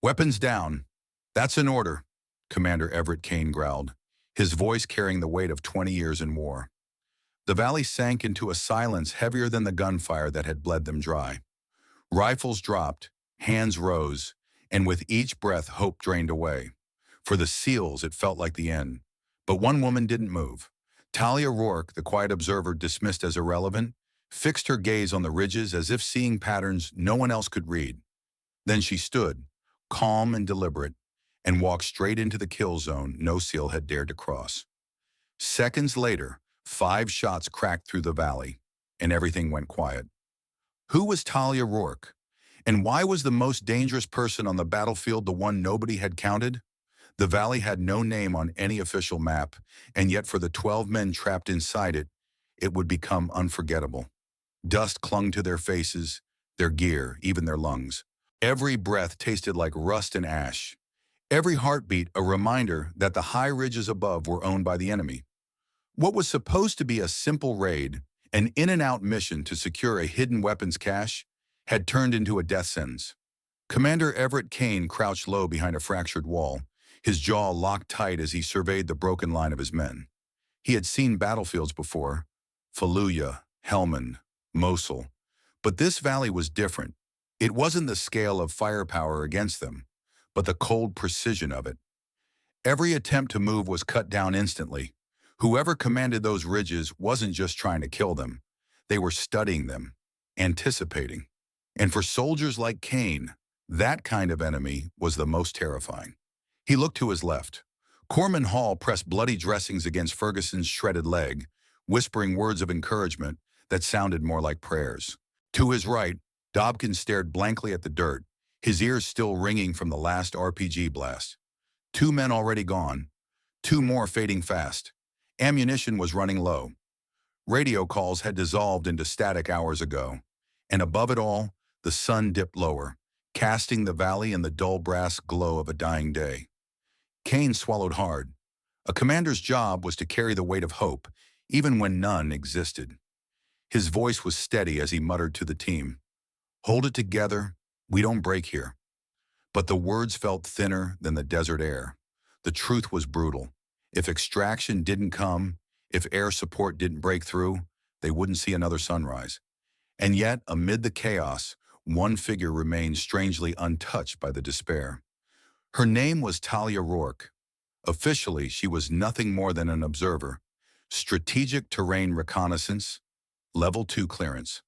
Weapons down. That's an order, Commander Everett Kane growled, his voice carrying the weight of 20 years in war. The valley sank into a silence heavier than the gunfire that had bled them dry. Rifles dropped, hands rose, and with each breath hope drained away. For the SEALs, it felt like the end. But one woman didn't move. Talia Rourke, the quiet observer dismissed as irrelevant, fixed her gaze on the ridges as if seeing patterns no one else could read. Then she stood, calm and deliberate, and walked straight into the kill zone no SEAL had dared to cross. Seconds later, 5 shots cracked through the valley, and everything went quiet. Who was Talia Rourke? And why was the most dangerous person on the battlefield the one nobody had counted? The valley had no name on any official map, and yet for the 12 men trapped inside it, it would become unforgettable. Dust clung to their faces, their gear, even their lungs. Every breath tasted like rust and ash. Every heartbeat a reminder that the high ridges above were owned by the enemy. What was supposed to be a simple raid, an in-and-out mission to secure a hidden weapons cache, had turned into a death sentence. Commander Everett Kane crouched low behind a fractured wall, his jaw locked tight as he surveyed the broken line of his men. He had seen battlefields before, Fallujah, Helmand, Mosul, but this valley was different. It wasn't the scale of firepower against them, but the cold precision of it. Every attempt to move was cut down instantly. Whoever commanded those ridges wasn't just trying to kill them. They were studying them, anticipating. And for soldiers like Kane, that kind of enemy was the most terrifying. He looked to his left. Corman Hall pressed bloody dressings against Ferguson's shredded leg, whispering words of encouragement that sounded more like prayers. To his right, Dobkins stared blankly at the dirt, his ears still ringing from the last RPG blast. 2 men already gone, 2 more fading fast. Ammunition was running low. Radio calls had dissolved into static hours ago, and above it all, the sun dipped lower, casting the valley in the dull brass glow of a dying day. Kane swallowed hard. A commander's job was to carry the weight of hope, even when none existed. His voice was steady as he muttered to the team, "Hold it together, we don't break here." But the words felt thinner than the desert air. The truth was brutal. If extraction didn't come, if air support didn't break through, they wouldn't see another sunrise. And yet, amid the chaos, one figure remained strangely untouched by the despair. Her name was Talia Rourke. Officially, she was nothing more than an observer. Strategic terrain reconnaissance, Level 2 clearance.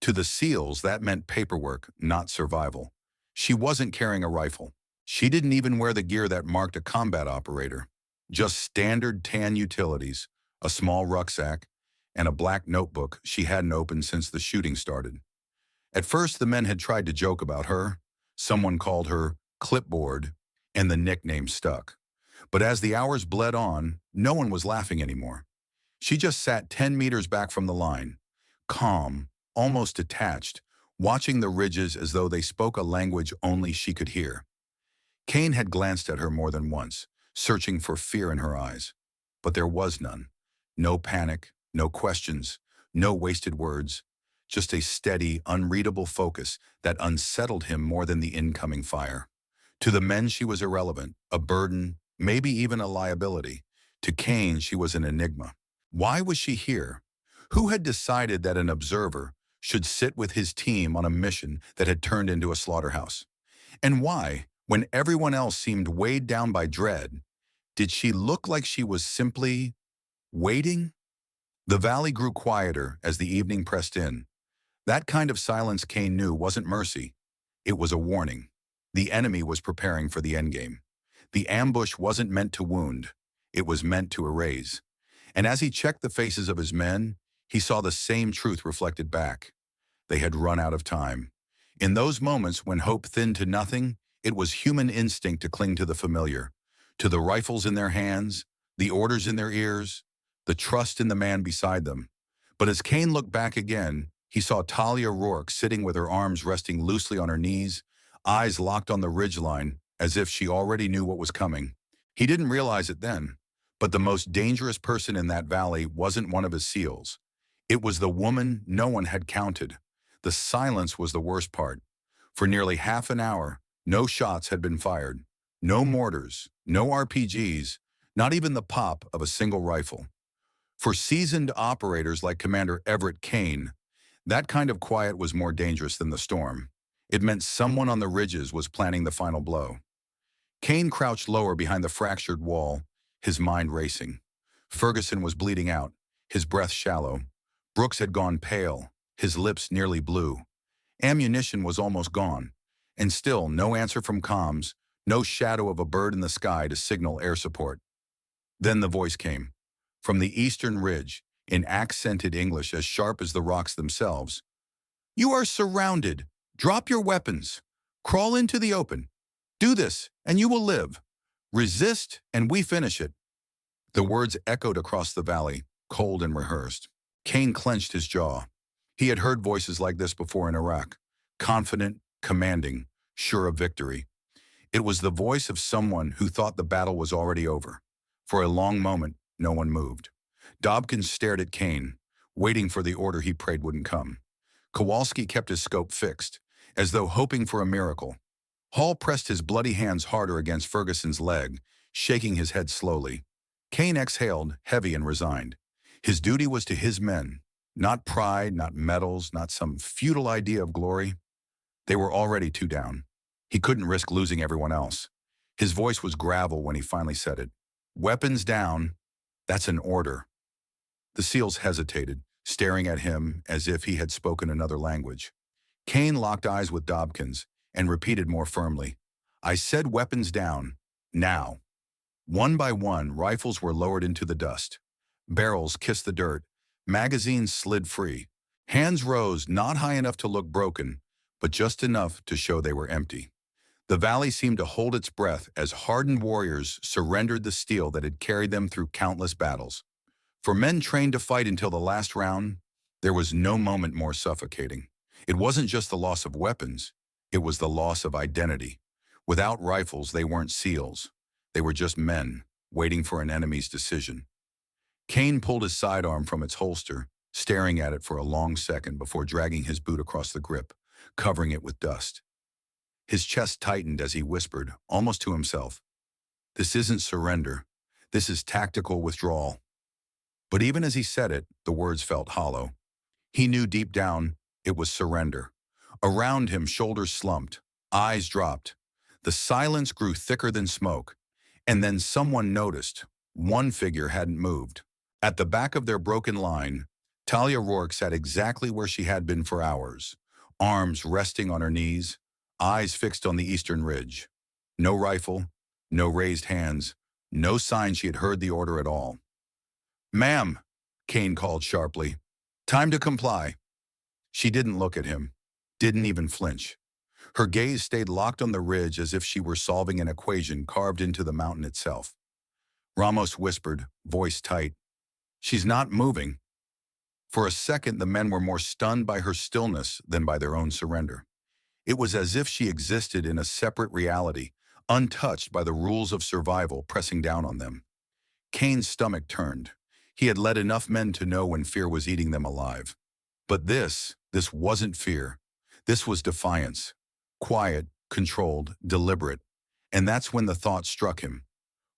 To the SEALs, that meant paperwork, not survival. She wasn't carrying a rifle. She didn't even wear the gear that marked a combat operator. Just standard tan utilities, a small rucksack, and a black notebook she hadn't opened since the shooting started. At first, the men had tried to joke about her. Someone called her Clipboard, and the nickname stuck. But as the hours bled on, no one was laughing anymore. She just sat 10 meters back from the line, calm, almost detached, watching the ridges as though they spoke a language only she could hear. Kane had glanced at her more than once, searching for fear in her eyes. But there was none. No panic, no questions, no wasted words, just a steady, unreadable focus that unsettled him more than the incoming fire. To the men she was irrelevant, a burden, maybe even a liability. To Kane she was an enigma. Why was she here? Who had decided that an observer should sit with his team on a mission that had turned into a slaughterhouse? And why, when everyone else seemed weighed down by dread, did she look like she was simply waiting? The valley grew quieter as the evening pressed in. That kind of silence Kane knew wasn't mercy. It was a warning. The enemy was preparing for the endgame. The ambush wasn't meant to wound. It was meant to erase. And as he checked the faces of his men, he saw the same truth reflected back. They had run out of time. In those moments when hope thinned to nothing, it was human instinct to cling to the familiar, to the rifles in their hands, the orders in their ears, the trust in the man beside them. But as Kane looked back again, he saw Talia Rourke sitting with her arms resting loosely on her knees, eyes locked on the ridgeline, as if she already knew what was coming. He didn't realize it then, but the most dangerous person in that valley wasn't one of his SEALs. It was the woman no one had counted. The silence was the worst part. For nearly half an hour, No shots had been fired. No mortars, no RPGs, not even the pop of a single rifle. For seasoned operators like Commander Everett Kane, that kind of quiet was more dangerous than the storm. It meant someone on the ridges was planning the final blow. Kane crouched lower behind the fractured wall, his mind racing. Ferguson was bleeding out, his breath shallow. Brooks had gone pale, his lips nearly blue. Ammunition was almost gone, and still no answer from comms, no shadow of a bird in the sky to signal air support. Then the voice came. From the eastern ridge, in accented English as sharp as the rocks themselves. "You are surrounded. Drop your weapons. Crawl into the open. Do this, and you will live. Resist, and we finish it." The words echoed across the valley, cold and rehearsed. Kane clenched his jaw. He had heard voices like this before in Iraq, confident, commanding, sure of victory. It was the voice of someone who thought the battle was already over. For a long moment, no one moved. Dobkins stared at Kane, waiting for the order he prayed wouldn't come. Kowalski kept his scope fixed, as though hoping for a miracle. Hall pressed his bloody hands harder against Ferguson's leg, shaking his head slowly. Kane exhaled, heavy and resigned. His duty was to his men, not pride, not medals, not some futile idea of glory. They were already two down. He couldn't risk losing everyone else. His voice was gravel when he finally said it. "Weapons down. That's an order." The SEALs hesitated, staring at him as if he had spoken another language. Kane locked eyes with Dobkins and repeated more firmly, "I said weapons down. Now." One by one, rifles were lowered into the dust. Barrels kissed the dirt. Magazines slid free. Hands rose, not high enough to look broken, but just enough to show they were empty. The valley seemed to hold its breath as hardened warriors surrendered the steel that had carried them through countless battles. For men trained to fight until the last round, there was no moment more suffocating. It wasn't just the loss of weapons, it was the loss of identity. Without rifles, they weren't SEALs. They were just men, waiting for an enemy's decision. Kane pulled his sidearm from its holster, staring at it for a long second before dragging his boot across the grip, covering it with dust. His chest tightened as he whispered, almost to himself, "This isn't surrender. This is tactical withdrawal." But even as he said it, the words felt hollow. He knew deep down it was surrender. Around him, shoulders slumped, eyes dropped. The silence grew thicker than smoke. And then someone noticed. One figure hadn't moved. At the back of their broken line, Talia Rourke sat exactly where she had been for hours, arms resting on her knees, eyes fixed on the eastern ridge. No rifle, no raised hands, no sign she had heard the order at all. "Ma'am," Kane called sharply. "Time to comply." She didn't look at him, didn't even flinch. Her gaze stayed locked on the ridge as if she were solving an equation carved into the mountain itself. Ramos whispered, voice tight, "She's not moving." For a second, the men were more stunned by her stillness than by their own surrender. It was as if she existed in a separate reality, untouched by the rules of survival pressing down on them. Kane's stomach turned. He had led enough men to know when fear was eating them alive. But this wasn't fear. This was defiance. Quiet, controlled, deliberate. And that's when the thought struck him.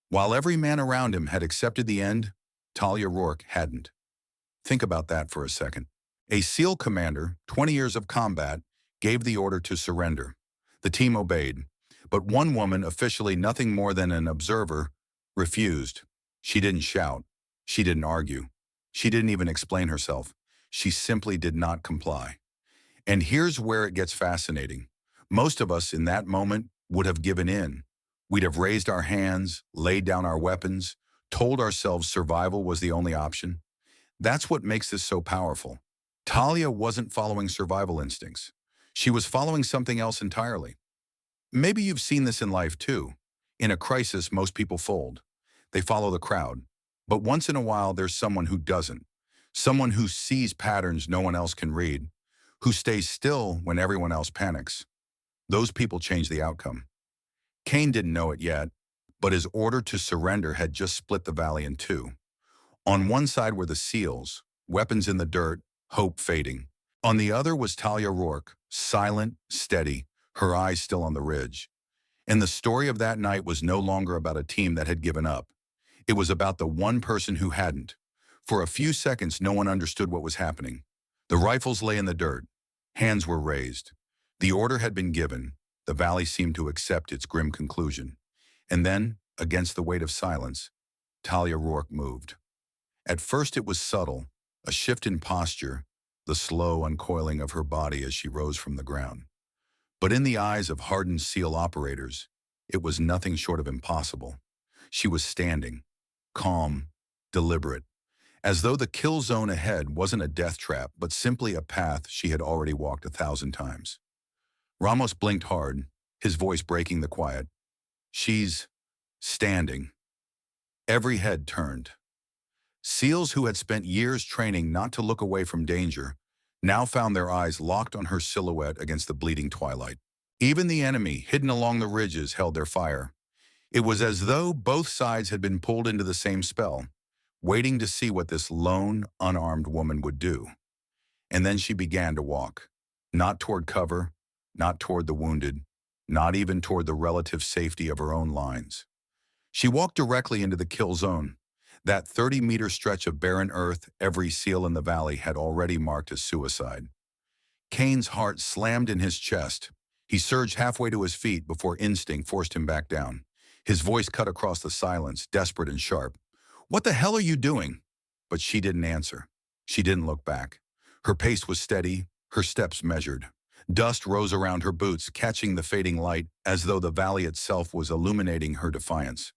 While every man around him had accepted the end, Talia Rourke hadn't. Think about that for a second. A SEAL commander, 20 years of combat, gave the order to surrender. The team obeyed. But one woman, officially nothing more than an observer, refused. She didn't shout. She didn't argue. She didn't even explain herself. She simply did not comply. And here's where it gets fascinating. Most of us in that moment would have given in. We'd have raised our hands, laid down our weapons, told ourselves survival was the only option. That's what makes this so powerful. Talia wasn't following survival instincts. She was following something else entirely. Maybe you've seen this in life too. In a crisis, most people fold. They follow the crowd. But once in a while, there's someone who doesn't. Someone who sees patterns no one else can read, who stays still when everyone else panics. Those people change the outcome. Kane didn't know it yet, but his order to surrender had just split the valley in two. On one side were the SEALs, weapons in the dirt, hope fading. On the other was Talia Rourke, silent, steady, her eyes still on the ridge. And the story of that night was no longer about a team that had given up. It was about the one person who hadn't. For a few seconds, no one understood what was happening. The rifles lay in the dirt. Hands were raised. The order had been given. The valley seemed to accept its grim conclusion. And then, against the weight of silence, Talia Rourke moved. At first it was subtle, a shift in posture, the slow uncoiling of her body as she rose from the ground. But in the eyes of hardened SEAL operators, it was nothing short of impossible. She was standing, calm, deliberate, as though the kill zone ahead wasn't a death trap, but simply a path she had already walked 1,000 times. Ramos blinked hard, his voice breaking the quiet. She's standing. Every head turned. SEALs who had spent years training not to look away from danger now found their eyes locked on her silhouette against the bleeding twilight. Even the enemy, hidden along the ridges, held their fire. It was as though both sides had been pulled into the same spell, waiting to see what this lone, unarmed woman would do. And then she began to walk, not toward cover, not toward the wounded, not even toward the relative safety of her own lines. She walked directly into the kill zone, that 30-meter stretch of barren earth every SEAL in the valley had already marked as suicide. Kane's heart slammed in his chest. He surged halfway to his feet before instinct forced him back down. His voice cut across the silence, desperate and sharp. "What the hell are you doing?" But she didn't answer. She didn't look back. Her pace was steady, her steps measured. Dust rose around her boots, catching the fading light as though the valley itself was illuminating her defiance.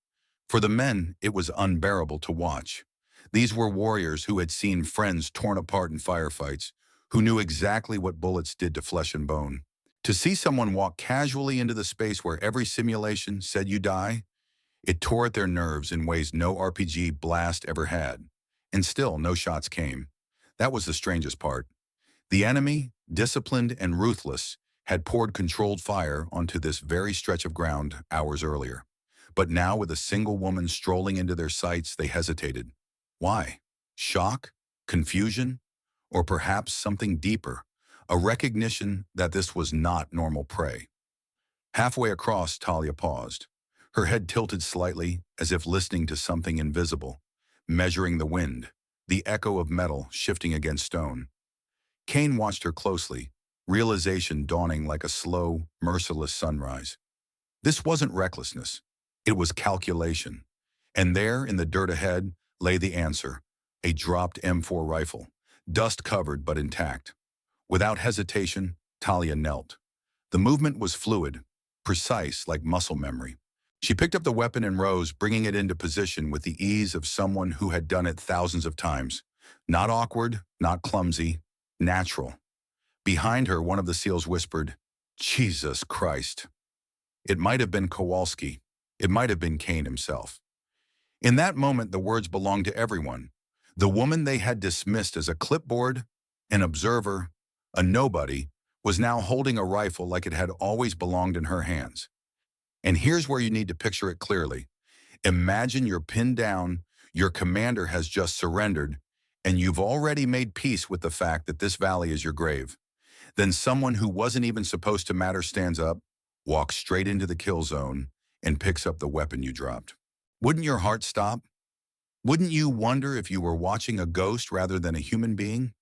For the men, it was unbearable to watch. These were warriors who had seen friends torn apart in firefights, who knew exactly what bullets did to flesh and bone. To see someone walk casually into the space where every simulation said you die, it tore at their nerves in ways no RPG blast ever had. And still, no shots came. That was the strangest part. The enemy, disciplined and ruthless, had poured controlled fire onto this very stretch of ground hours earlier. But now, with a single woman strolling into their sights, they hesitated. Why? Shock? Confusion? Or perhaps something deeper, a recognition that this was not normal prey. Halfway across, Talia paused. Her head tilted slightly, as if listening to something invisible, measuring the wind, the echo of metal shifting against stone. Kane watched her closely, realization dawning like a slow, merciless sunrise. This wasn't recklessness. It was calculation. And there, in the dirt ahead, lay the answer, a dropped M4 rifle, dust-covered but intact. Without hesitation, Talia knelt. The movement was fluid, precise like muscle memory. She picked up the weapon and rose, bringing it into position with the ease of someone who had done it thousands of times. Not awkward, not clumsy, natural. Behind her, one of the SEALs whispered, "Jesus Christ." It might have been Kowalski. It might have been Kane himself. In that moment, the words belonged to everyone. The woman they had dismissed as a clipboard, an observer, a nobody, was now holding a rifle like it had always belonged in her hands. And here's where you need to picture it clearly. Imagine you're pinned down, your commander has just surrendered, and you've already made peace with the fact that this valley is your grave. Then someone who wasn't even supposed to matter stands up, walks straight into the kill zone, and picks up the weapon you dropped. Wouldn't your heart stop? Wouldn't you wonder if you were watching a ghost rather than a human being?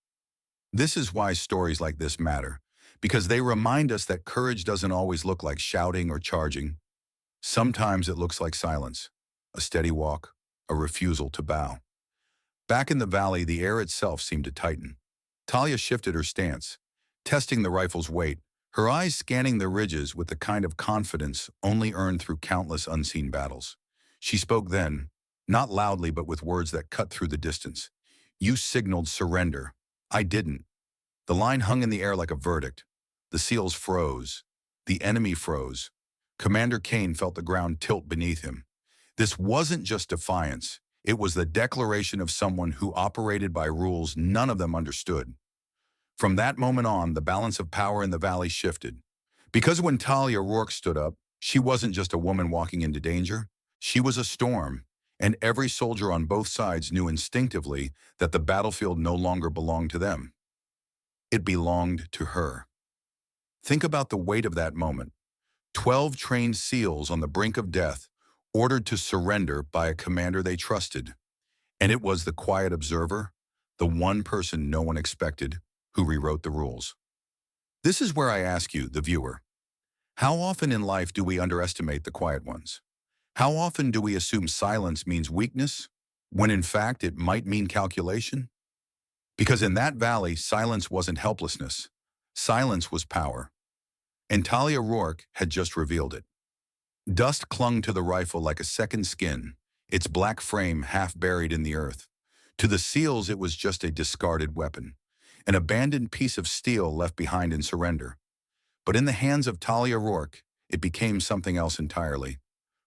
This is why stories like this matter, because they remind us that courage doesn't always look like shouting or charging. Sometimes it looks like silence, a steady walk, a refusal to bow. Back in the valley, the air itself seemed to tighten. Talia shifted her stance, testing the rifle's weight, her eyes scanning the ridges with the kind of confidence only earned through countless unseen battles. She spoke then, not loudly but with words that cut through the distance. "You signaled surrender. I didn't." The line hung in the air like a verdict. The SEALs froze. The enemy froze. Commander Kane felt the ground tilt beneath him. This wasn't just defiance. It was the declaration of someone who operated by rules none of them understood. From that moment on, the balance of power in the valley shifted. Because when Talia Rourke stood up, she wasn't just a woman walking into danger. She was a storm, and every soldier on both sides knew instinctively that the battlefield no longer belonged to them. It belonged to her. Think about the weight of that moment. 12 trained SEALs on the brink of death, ordered to surrender by a commander they trusted. And it was the quiet observer, the one person no one expected, who rewrote the rules. This is where I ask you, the viewer, how often in life do we underestimate the quiet ones? How often do we assume silence means weakness, when in fact it might mean calculation? Because in that valley, silence wasn't helplessness. Silence was power. And Talia Rourke had just revealed it. Dust clung to the rifle like a second skin, its black frame half buried in the earth. To the SEALs, it was just a discarded weapon, an abandoned piece of steel left behind in surrender. But in the hands of Talia Rourke, it became something else entirely.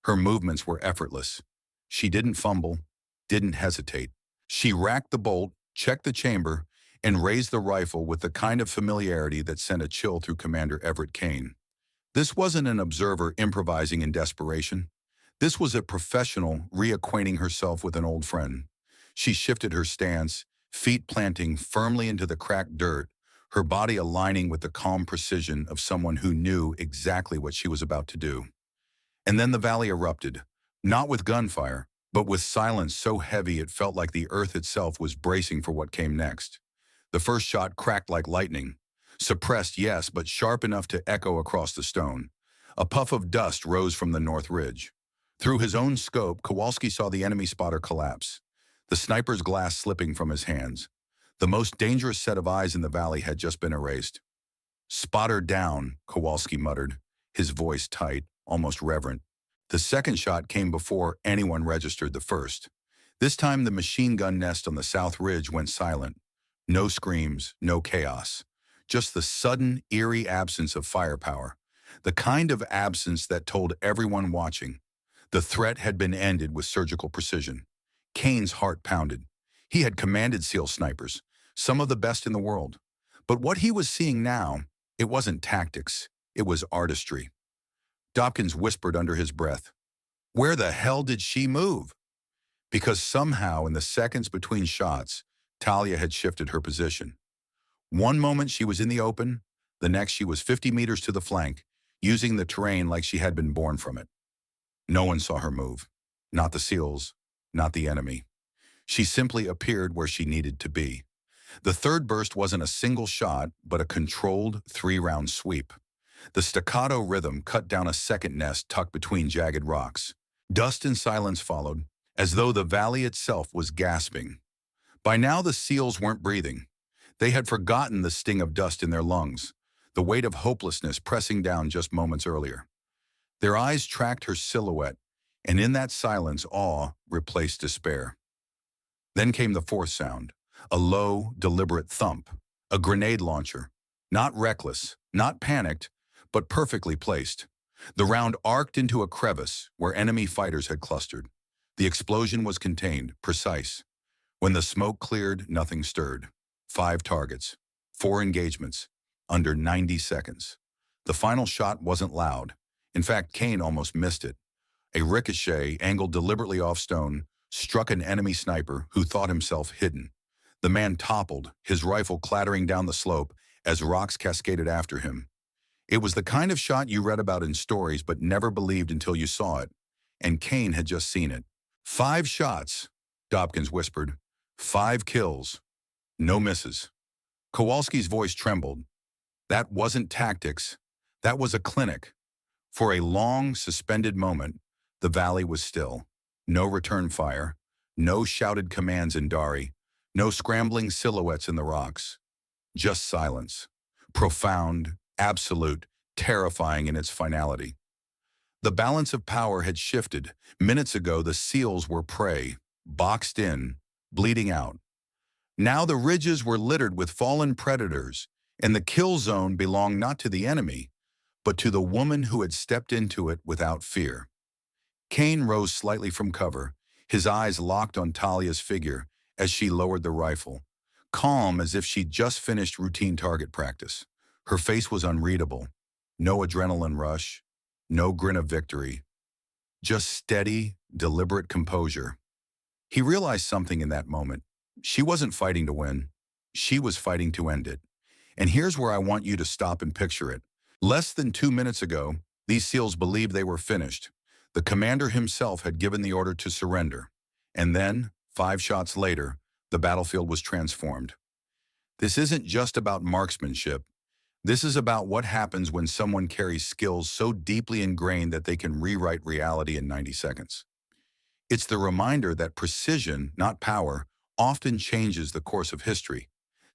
Her movements were effortless. She didn't fumble, didn't hesitate. She racked the bolt, checked the chamber, and raised the rifle with the kind of familiarity that sent a chill through Commander Everett Kane. This wasn't an observer improvising in desperation. This was a professional reacquainting herself with an old friend. She shifted her stance, feet planting firmly into the cracked dirt, her body aligning with the calm precision of someone who knew exactly what she was about to do. And then the valley erupted, not with gunfire, but with silence so heavy it felt like the earth itself was bracing for what came next. The first shot cracked like lightning. Suppressed, yes, but sharp enough to echo across the stone. A puff of dust rose from the north ridge. Through his own scope, Kowalski saw the enemy spotter collapse, the sniper's glass slipping from his hands. The most dangerous set of eyes in the valley had just been erased. "Spotter down," Kowalski muttered, his voice tight, almost reverent. The second shot came before anyone registered the first. This time the machine gun nest on the south ridge went silent. No screams, no chaos. Just the sudden, eerie absence of firepower. The kind of absence that told everyone watching. The threat had been ended with surgical precision. Kane's heart pounded. He had commanded SEAL snipers, some of the best in the world. But what he was seeing now, it wasn't tactics, it was artistry. Dobkins whispered under his breath, "Where the hell did she move?" Because somehow in the seconds between shots, Talia had shifted her position. One moment she was in the open, the next she was 50 meters to the flank, using the terrain like she had been born from it. No one saw her move. Not the SEALs, not the enemy. She simply appeared where she needed to be. The third burst wasn't a single shot, but a controlled 3-round sweep. The staccato rhythm cut down a second nest tucked between jagged rocks. Dust and silence followed, as though the valley itself was gasping. By now the SEALs weren't breathing. They had forgotten the sting of dust in their lungs, the weight of hopelessness pressing down just moments earlier. Their eyes tracked her silhouette, and in that silence awe replaced despair. Then came the fourth sound, a low, deliberate thump, a grenade launcher, not reckless, not panicked, but perfectly placed. The round arced into a crevice where enemy fighters had clustered. The explosion was contained, precise. When the smoke cleared, nothing stirred. 5 targets, 4 engagements, under 90 seconds. The final shot wasn't loud. In fact, Kane almost missed it. A ricochet, angled deliberately off stone, struck an enemy sniper who thought himself hidden. The man toppled, his rifle clattering down the slope as rocks cascaded after him. It was the kind of shot you read about in stories but never believed until you saw it, and Kane had just seen it. 5 shots, Dobkins whispered. 5 kills. No misses. Kowalski's voice trembled. That wasn't tactics. That was a clinic. For a long, suspended moment, the valley was still. No return fire. No shouted commands in Dari. No scrambling silhouettes in the rocks. Just silence. Profound, absolute, terrifying in its finality. The balance of power had shifted. Minutes ago, the SEALs were prey, boxed in, bleeding out. Now the ridges were littered with fallen predators, and the kill zone belonged not to the enemy, but to the woman who had stepped into it without fear. Kane rose slightly from cover, his eyes locked on Talia's figure as she lowered the rifle, calm as if she'd just finished routine target practice. Her face was unreadable. No adrenaline rush, no grin of victory. Just steady, deliberate composure. He realized something in that moment. She wasn't fighting to win. She was fighting to end it. And here's where I want you to stop and picture it. Less than 2 minutes ago, These SEALs believed they were finished. The commander himself had given the order to surrender. And then, 5 shots later, the battlefield was transformed. This isn't just about marksmanship. This is about what happens when someone carries skills so deeply ingrained that they can rewrite reality in 90 seconds. It's the reminder that precision, not power, often changes the course of history.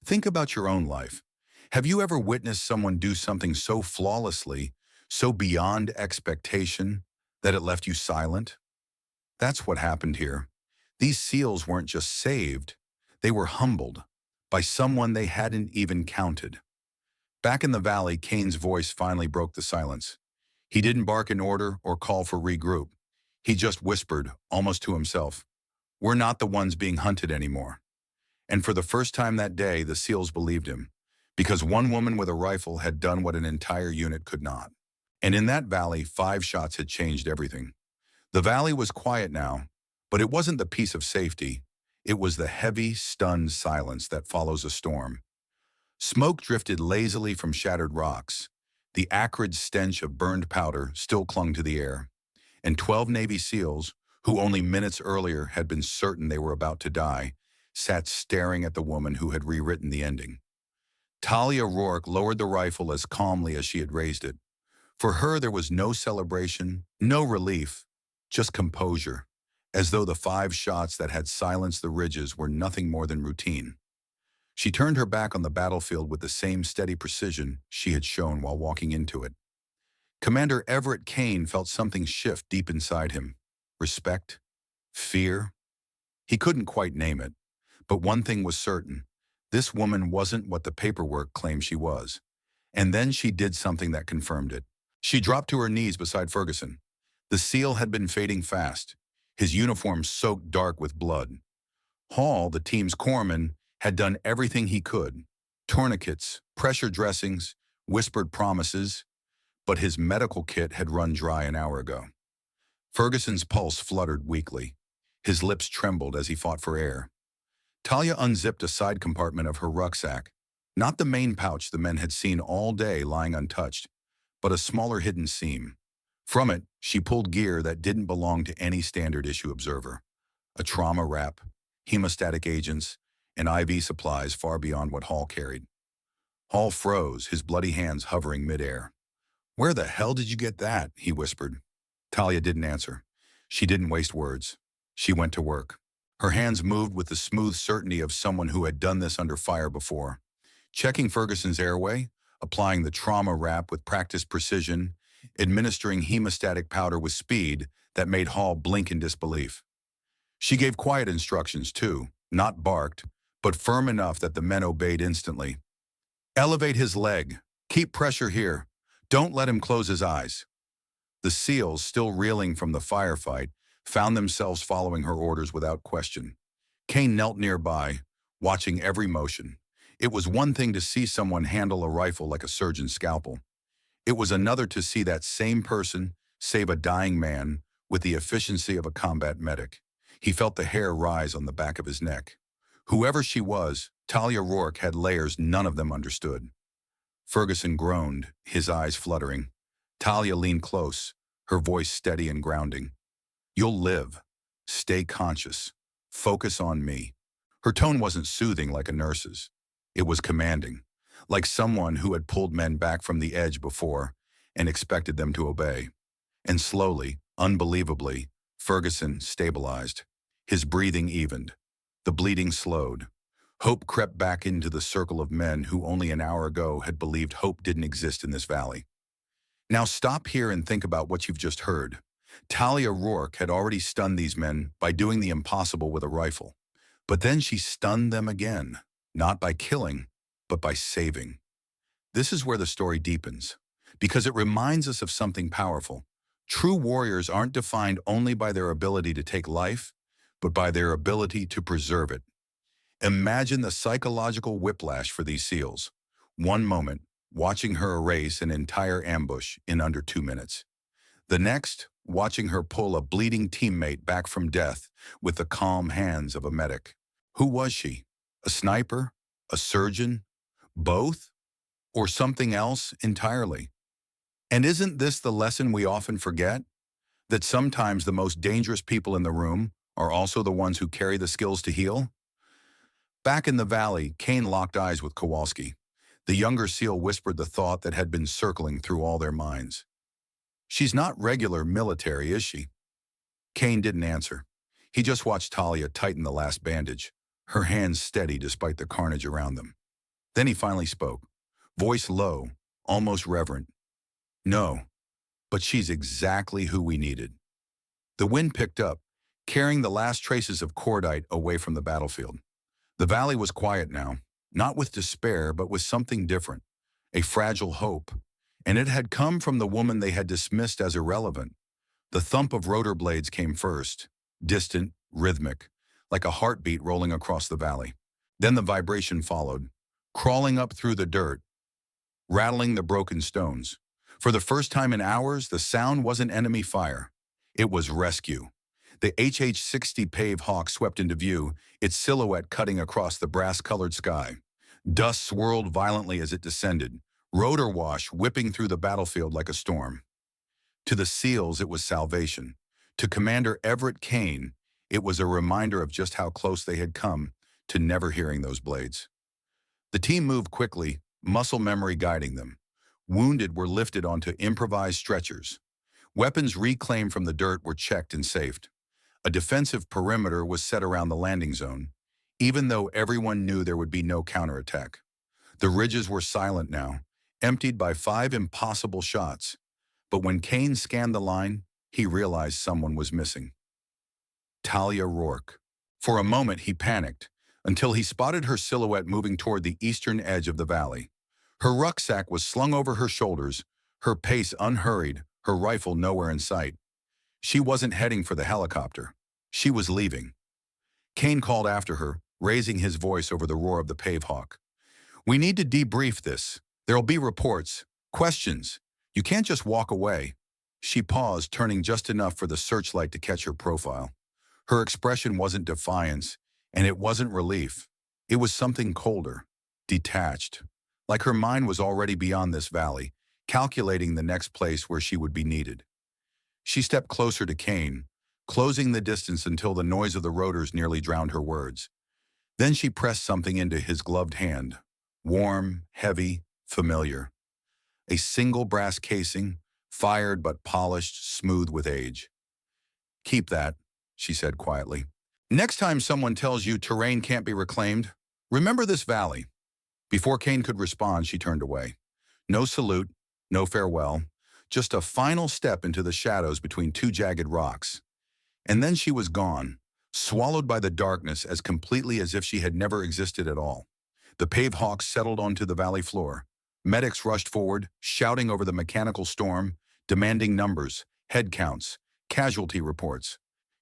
Think about your own life. Have you ever witnessed someone do something so flawlessly, so beyond expectation, that it left you silent? That's what happened here. These SEALs weren't just saved, they were humbled by someone they hadn't even counted. Back in the valley, Kane's voice finally broke the silence. He didn't bark an order or call for regroup. He just whispered, almost to himself, "We're not the ones being hunted anymore." And for the first time that day, the SEALs believed him, because one woman with a rifle had done what an entire unit could not. And in that valley, 5 shots had changed everything. The valley was quiet now, but it wasn't the peace of safety. It was the heavy, stunned silence that follows a storm. Smoke drifted lazily from shattered rocks. The acrid stench of burned powder still clung to the air. And 12 Navy SEALs, who only minutes earlier had been certain they were about to die, sat staring at the woman who had rewritten the ending. Talia Rourke lowered the rifle as calmly as she had raised it. For her, there was no celebration, no relief, just composure, as though the 5 shots that had silenced the ridges were nothing more than routine. She turned her back on the battlefield with the same steady precision she had shown while walking into it. Commander Everett Kane felt something shift deep inside him. Respect? Fear? He couldn't quite name it. But one thing was certain. This woman wasn't what the paperwork claimed she was. And then she did something that confirmed it. She dropped to her knees beside Ferguson. The SEAL had been fading fast, his uniform soaked dark with blood. Hall, the team's corpsman, had done everything he could. Tourniquets, pressure dressings, whispered promises, but his medical kit had run dry an hour ago. Ferguson's pulse fluttered weakly. His lips trembled as he fought for air. Talia unzipped a side compartment of her rucksack, not the main pouch the men had seen all day lying untouched, but a smaller hidden seam. From it, she pulled gear that didn't belong to any standard issue observer. A trauma wrap, hemostatic agents, and IV supplies far beyond what Hall carried. Hall froze, his bloody hands hovering midair. "Where the hell did you get that?" he whispered. Talia didn't answer. She didn't waste words. She went to work. Her hands moved with the smooth certainty of someone who had done this under fire before. Checking Ferguson's airway, applying the trauma wrap with practiced precision, administering hemostatic powder with speed that made Hall blink in disbelief. She gave quiet instructions too, not barked, but firm enough that the men obeyed instantly. "Elevate his leg. Keep pressure here. Don't let him close his eyes." The SEALs, still reeling from the firefight, found themselves following her orders without question. Kane knelt nearby, watching every motion. It was one thing to see someone handle a rifle like a surgeon's scalpel. It was another to see that same person save a dying man with the efficiency of a combat medic. He felt the hair rise on the back of his neck. Whoever she was, Talia Rourke had layers none of them understood. Ferguson groaned, his eyes fluttering. Talia leaned close, her voice steady and grounding. "You'll live. Stay conscious. Focus on me." Her tone wasn't soothing like a nurse's. It was commanding, like someone who had pulled men back from the edge before and expected them to obey. And slowly, unbelievably, Ferguson stabilized. His breathing evened. The bleeding slowed. Hope crept back into the circle of men who only an hour ago had believed hope didn't exist in this valley. Now stop here and think about what you've just heard. Talia Rourke had already stunned these men by doing the impossible with a rifle. But then she stunned them again, not by killing, but by saving. This is where the story deepens, because it reminds us of something powerful. True warriors aren't defined only by their ability to take life, but by their ability to preserve it. Imagine the psychological whiplash for these SEALs. One moment, watching her erase an entire ambush in under 2 minutes. The next, watching her pull a bleeding teammate back from death with the calm hands of a medic. Who was she? A sniper? A surgeon? Both? Or something else entirely? And isn't this the lesson we often forget? That sometimes the most dangerous people in the room are also the ones who carry the skills to heal? Back in the valley, Kane locked eyes with Kowalski. The younger SEAL whispered the thought that had been circling through all their minds. She's not regular military, is she? Kane didn't answer. He just watched Talia tighten the last bandage, her hands steady despite the carnage around them. Then he finally spoke, voice low, almost reverent. No, but she's exactly who we needed. The wind picked up, carrying the last traces of cordite away from the battlefield. The valley was quiet now, not with despair, but with something different, a fragile hope. And it had come from the woman they had dismissed as irrelevant. The thump of rotor blades came first, distant, rhythmic, like a heartbeat rolling across the valley. Then the vibration followed, crawling up through the dirt, rattling the broken stones. For the first time in hours, the sound wasn't enemy fire. It was rescue. The HH-60 Pave Hawk swept into view, its silhouette cutting across the brass-colored sky. Dust swirled violently as it descended, rotor wash whipping through the battlefield like a storm. To the SEALs, it was salvation. To Commander Everett Kane, it was a reminder of just how close they had come to never hearing those blades. The team moved quickly, muscle memory guiding them. Wounded were lifted onto improvised stretchers. Weapons reclaimed from the dirt were checked and safed. A defensive perimeter was set around the landing zone, even though everyone knew there would be no counterattack. The ridges were silent now, emptied by 5 impossible shots. But when Kane scanned the line, he realized someone was missing. Talia Rourke. For a moment, he panicked, until he spotted her silhouette moving toward the eastern edge of the valley. Her rucksack was slung over her shoulders, her pace unhurried, her rifle nowhere in sight. She wasn't heading for the helicopter. She was leaving. Kane called after her, raising his voice over the roar of the Pave Hawk. "We need to debrief this. There'll be reports, questions. You can't just walk away." She paused, turning just enough for the searchlight to catch her profile. Her expression wasn't defiance, and it wasn't relief. It was something colder, detached, like her mind was already beyond this valley, calculating the next place where she would be needed. She stepped closer to Kane, closing the distance until the noise of the rotors nearly drowned her words. Then she pressed something into his gloved hand, warm, heavy, familiar. A single brass casing, fired but polished, smooth with age. "Keep that," she said quietly. "Next time someone tells you terrain can't be reclaimed, remember this valley." Before Kane could respond, she turned away. No salute, no farewell, just a final step into the shadows between 2 jagged rocks. And then she was gone, swallowed by the darkness as completely as if she had never existed at all. The Pave Hawks settled onto the valley floor. Medics rushed forward, shouting over the mechanical storm, demanding numbers, head counts, casualty reports.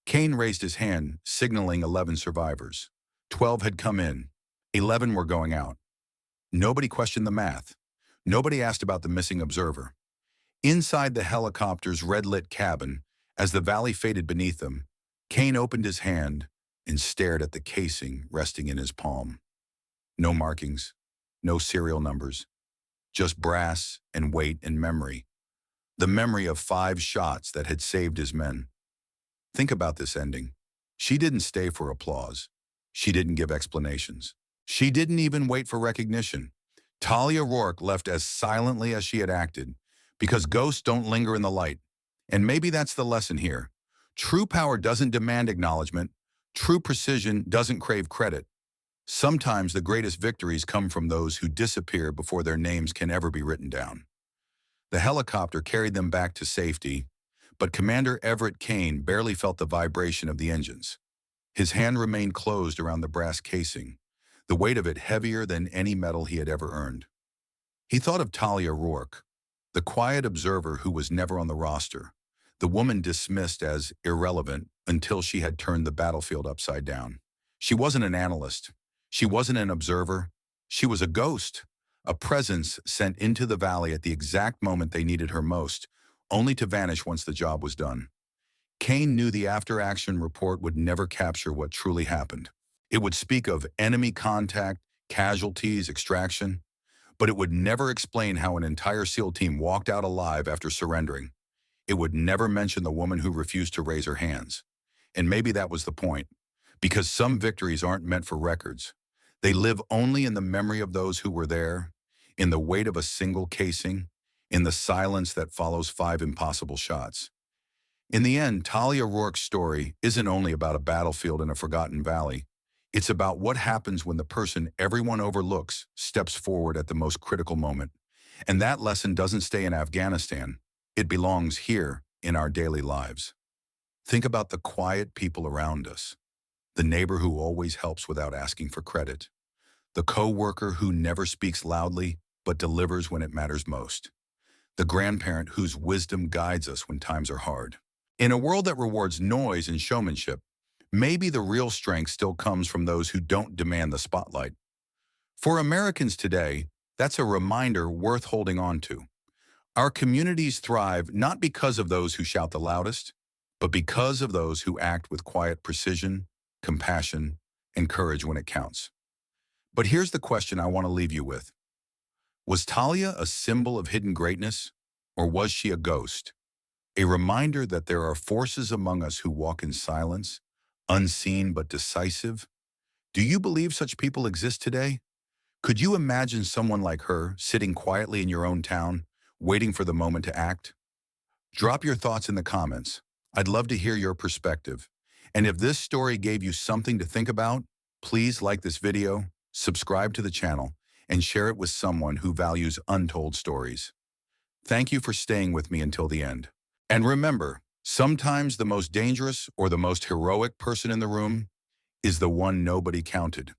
Kane raised his hand, signaling 11 survivors. 12 had come in. 11 were going out. Nobody questioned the math. Nobody asked about the missing observer. Inside the helicopter's red-lit cabin, as the valley faded beneath them, Kane opened his hand and stared at the casing resting in his palm. No markings, no serial numbers, just brass and weight and memory. The memory of 5 shots that had saved his men. Think about this ending. She didn't stay for applause. She didn't give explanations. She didn't even wait for recognition. Talia Rourke left as silently as she had acted, because ghosts don't linger in the light. And maybe that's the lesson here. True power doesn't demand acknowledgement. True precision doesn't crave credit. Sometimes the greatest victories come from those who disappear before their names can ever be written down. The helicopter carried them back to safety, but Commander Everett Kane barely felt the vibration of the engines. His hand remained closed around the brass casing, the weight of it heavier than any metal he had ever earned. He thought of Talia Rourke, the quiet observer who was never on the roster, the woman dismissed as irrelevant until she had turned the battlefield upside down. She wasn't an analyst. She wasn't an observer. She was a ghost, a presence sent into the valley at the exact moment they needed her most, only to vanish once the job was done. Kane knew the after-action report would never capture what truly happened. It would speak of enemy contact, casualties, extraction, but it would never explain how an entire SEAL team walked out alive after surrendering. It would never mention the woman who refused to raise her hands. And maybe that was the point, because some victories aren't meant for records. They live only in the memory of those who were there, in the weight of a single casing, in the silence that follows 5 impossible shots. In the end, Talia Rourke's story isn't only about a battlefield in a forgotten valley. It's about what happens when the person everyone overlooks steps forward at the most critical moment. And that lesson doesn't stay in Afghanistan. It belongs here in our daily lives. Think about the quiet people around us. The neighbor who always helps without asking for credit. The coworker who never speaks loudly but delivers when it matters most. The grandparent whose wisdom guides us when times are hard. In a world that rewards noise and showmanship, maybe the real strength still comes from those who don't demand the spotlight. For Americans today, that's a reminder worth holding on to. Our communities thrive not because of those who shout the loudest, but because of those who act with quiet precision, compassion, and courage when it counts. But here's the question I want to leave you with. Was Talia a symbol of hidden greatness, or was she a ghost? A reminder that there are forces among us who walk in silence, unseen but decisive. Do you believe such people exist today? Could you imagine someone like her sitting quietly in your own town, waiting for the moment to act? Drop your thoughts in the comments. I'd love to hear your perspective. And if this story gave you something to think about, please like this video, subscribe to the channel, and share it with someone who values untold stories. Thank you for staying with me until the end. And remember, sometimes the most dangerous or the most heroic person in the room is the one nobody counted.